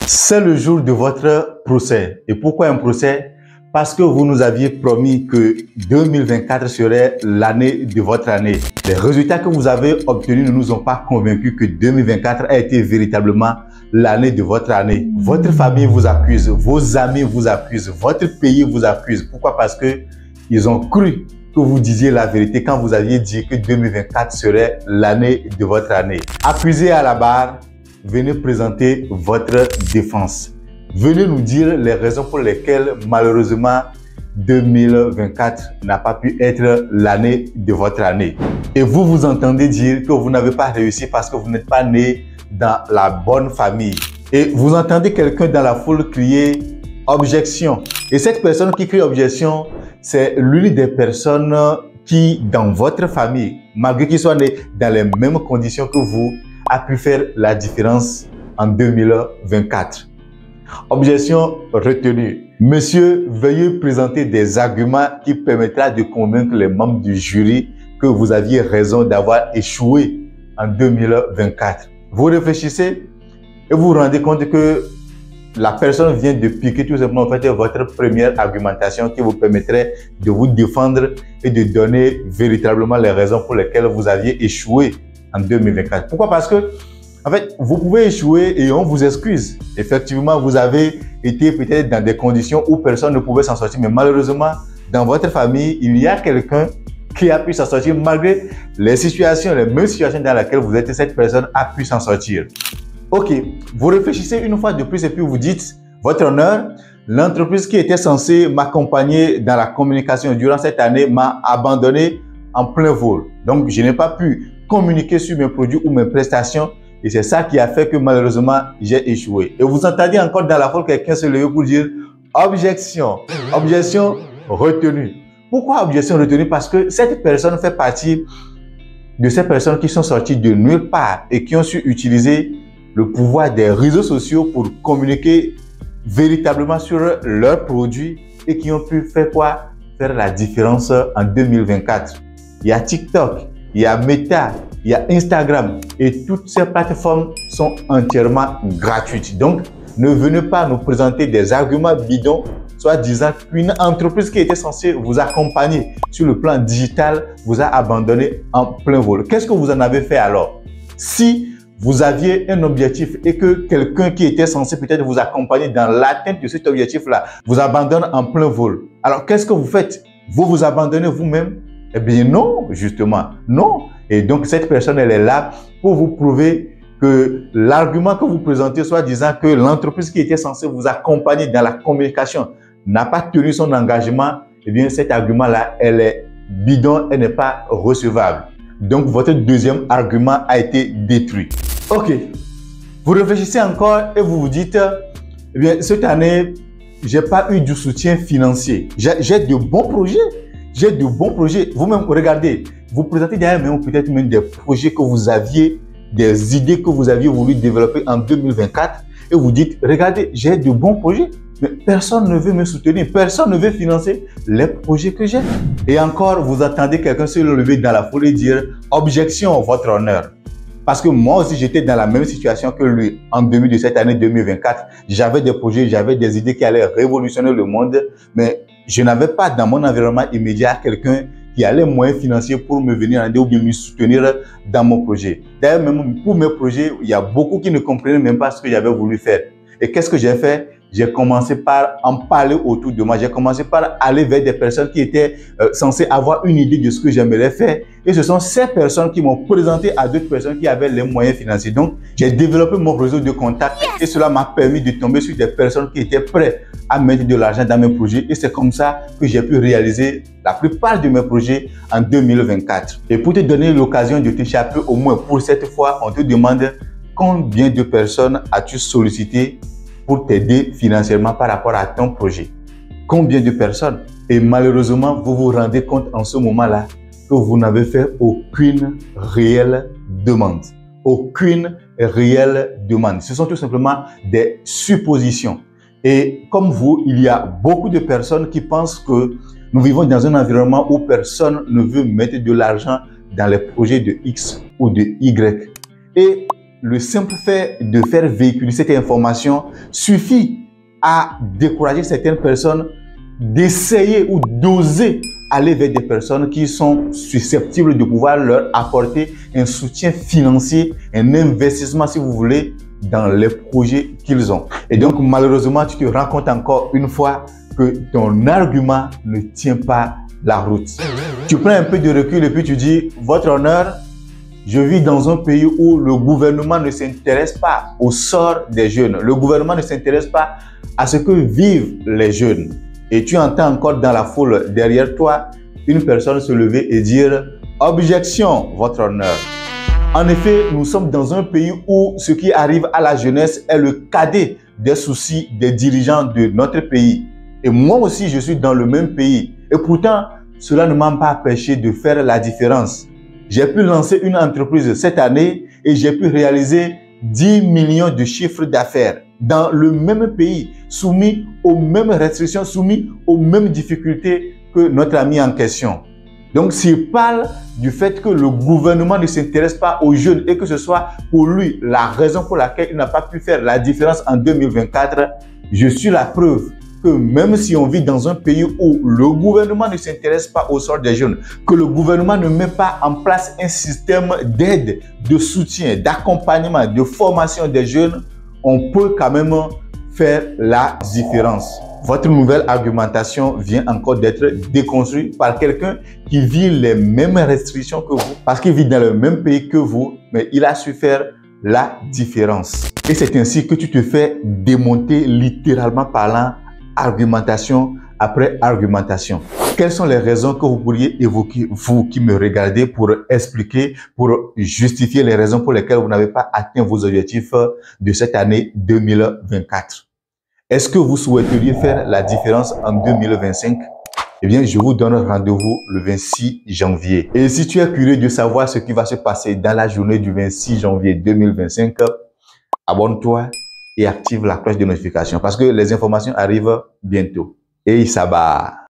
C'est le jour de votre procès. Et pourquoi un procès? Parce que vous nous aviez promis que 2024 serait l'année de votre année. Les résultats que vous avez obtenus ne nous ont pas convaincus que 2024 a été véritablement l'année de votre année. Votre famille vous accuse, vos amis vous accusent, votre pays vous accuse. Pourquoi? Parce que ils ont cru que vous disiez la vérité quand vous aviez dit que 2024 serait l'année de votre année. Accusé à la barre, venez présenter votre défense. Venez nous dire les raisons pour lesquelles, malheureusement, 2024 n'a pas pu être l'année de votre année. Et vous vous entendez dire que vous n'avez pas réussi parce que vous n'êtes pas né dans la bonne famille. Et vous entendez quelqu'un dans la foule crier « Objection ». Et cette personne qui crie « Objection », c'est l'une des personnes qui, dans votre famille, malgré qu'il soit né dans les mêmes conditions que vous, a pu faire la différence en 2024. Objection retenue. Monsieur, veuillez présenter des arguments qui permettra de convaincre les membres du jury que vous aviez raison d'avoir échoué en 2024. Vous réfléchissez et vous vous rendez compte que la personne vient de piquer tout simplement en fait votre première argumentation qui vous permettrait de vous défendre et de donner véritablement les raisons pour lesquelles vous aviez échoué en 2024. Pourquoi? Parce que en fait, vous pouvez échouer et on vous excuse. Effectivement, vous avez été peut-être dans des conditions où personne ne pouvait s'en sortir, mais malheureusement, dans votre famille, il y a quelqu'un qui a pu s'en sortir malgré les situations, les mêmes situations dans lesquelles vous êtes, cette personne a pu s'en sortir. Ok, vous réfléchissez une fois de plus et puis vous dites, votre honneur, l'entreprise qui était censée m'accompagner dans la communication durant cette année m'a abandonné en plein vol. Donc, je n'ai pas pu communiquer sur mes produits ou mes prestations. Et c'est ça qui a fait que malheureusement, j'ai échoué. Et vous entendez encore dans la foule quelqu'un se lever pour dire objection, objection retenue. Pourquoi objection retenue? Parce que cette personne fait partie de ces personnes qui sont sorties de nulle part et qui ont su utiliser le pouvoir des réseaux sociaux pour communiquer véritablement sur leurs produits et qui ont pu faire quoi? Faire la différence en 2024. Il y a TikTok, il y a Meta, il y a Instagram et toutes ces plateformes sont entièrement gratuites. Donc, ne venez pas nous présenter des arguments bidons, soit disant qu'une entreprise qui était censée vous accompagner sur le plan digital vous a abandonné en plein vol. Qu'est-ce que vous en avez fait alors? Si vous aviez un objectif et que quelqu'un qui était censé peut-être vous accompagner dans l'atteinte de cet objectif-là vous abandonne en plein vol, alors qu'est-ce que vous faites? Vous vous abandonnez vous-même? Eh bien non, justement, non. Et donc, cette personne, elle est là pour vous prouver que l'argument que vous présentez, soit disant que l'entreprise qui était censée vous accompagner dans la communication n'a pas tenu son engagement, eh bien, cet argument-là, elle est bidon, elle n'est pas recevable. Donc, votre deuxième argument a été détruit. Ok. Vous réfléchissez encore et vous vous dites, eh bien, cette année, j'ai pas eu du soutien financier. J'ai de bons projets. J'ai de bons projets. Vous-même, regardez, vous présentez derrière même peut-être même des projets que vous aviez, des idées que vous aviez voulu développer en 2024 et vous dites, regardez, j'ai de bons projets, mais personne ne veut me soutenir, personne ne veut financer les projets que j'ai. Et encore, vous attendez quelqu'un se lever dans la foule et dire, objection, votre honneur. Parce que moi aussi, j'étais dans la même situation que lui en début de cette année 2024. J'avais des projets, j'avais des idées qui allaient révolutionner le monde, mais je n'avais pas dans mon environnement immédiat quelqu'un qui a les moyens financiers pour me venir en aide ou bien me soutenir dans mon projet. D'ailleurs, même pour mes projets, il y a beaucoup qui ne comprenaient même pas ce que j'avais voulu faire. Et qu'est-ce que j'ai fait? J'ai commencé par en parler autour de moi. J'ai commencé par aller vers des personnes qui étaient censées avoir une idée de ce que j'aimerais faire. Et ce sont ces personnes qui m'ont présenté à d'autres personnes qui avaient les moyens financiers. Donc, j'ai développé mon réseau de contacts et cela m'a permis de tomber sur des personnes qui étaient prêtes à mettre de l'argent dans mes projets. Et c'est comme ça que j'ai pu réaliser la plupart de mes projets en 2024. Et pour te donner l'occasion de t'échapper au moins pour cette fois, on te demande combien de personnes as-tu sollicité pour t'aider financièrement par rapport à ton projet. Combien de personnes? Et malheureusement, vous vous rendez compte en ce moment-là que vous n'avez fait aucune réelle demande. Aucune réelle demande. Ce sont tout simplement des suppositions. Et comme vous, il y a beaucoup de personnes qui pensent que nous vivons dans un environnement où personne ne veut mettre de l'argent dans les projets de X ou de Y. Et le simple fait de faire véhiculer cette information suffit à décourager certaines personnes d'essayer ou d'oser aller vers des personnes qui sont susceptibles de pouvoir leur apporter un soutien financier, un investissement si vous voulez, dans les projets qu'ils ont. Et donc malheureusement, tu te rends compte encore une fois que ton argument ne tient pas la route. Tu prends un peu de recul et puis tu dis, votre honneur, je vis dans un pays où le gouvernement ne s'intéresse pas au sort des jeunes. Le gouvernement ne s'intéresse pas à ce que vivent les jeunes. Et tu entends encore dans la foule derrière toi une personne se lever et dire « Objection, votre honneur ». En effet, nous sommes dans un pays où ce qui arrive à la jeunesse est le cadet des soucis des dirigeants de notre pays. Et moi aussi, je suis dans le même pays. Et pourtant, cela ne m'a pas empêché de faire la différence. J'ai pu lancer une entreprise cette année et j'ai pu réaliser 10 millions de chiffres d'affaires dans le même pays, soumis aux mêmes restrictions, soumis aux mêmes difficultés que notre ami en question. Donc, s'il parle du fait que le gouvernement ne s'intéresse pas aux jeunes et que ce soit pour lui la raison pour laquelle il n'a pas pu faire la différence en 2024, je suis la preuve que même si on vit dans un pays où le gouvernement ne s'intéresse pas au sort des jeunes, que le gouvernement ne met pas en place un système d'aide, de soutien, d'accompagnement, de formation des jeunes, on peut quand même faire la différence. Votre nouvelle argumentation vient encore d'être déconstruite par quelqu'un qui vit les mêmes restrictions que vous, parce qu'il vit dans le même pays que vous, mais il a su faire la différence. Et c'est ainsi que tu te fais démonter littéralement parlant, argumentation après argumentation. Quelles sont les raisons que vous pourriez évoquer, vous qui me regardez, pour expliquer, pour justifier les raisons pour lesquelles vous n'avez pas atteint vos objectifs de cette année 2024? Est-ce que vous souhaiteriez faire la différence en 2025? Eh bien, je vous donne rendez-vous le 26 janvier. Et si tu es curieux de savoir ce qui va se passer dans la journée du 26 janvier 2025, abonne-toi et active la cloche de notification parce que les informations arrivent bientôt. Et ça va.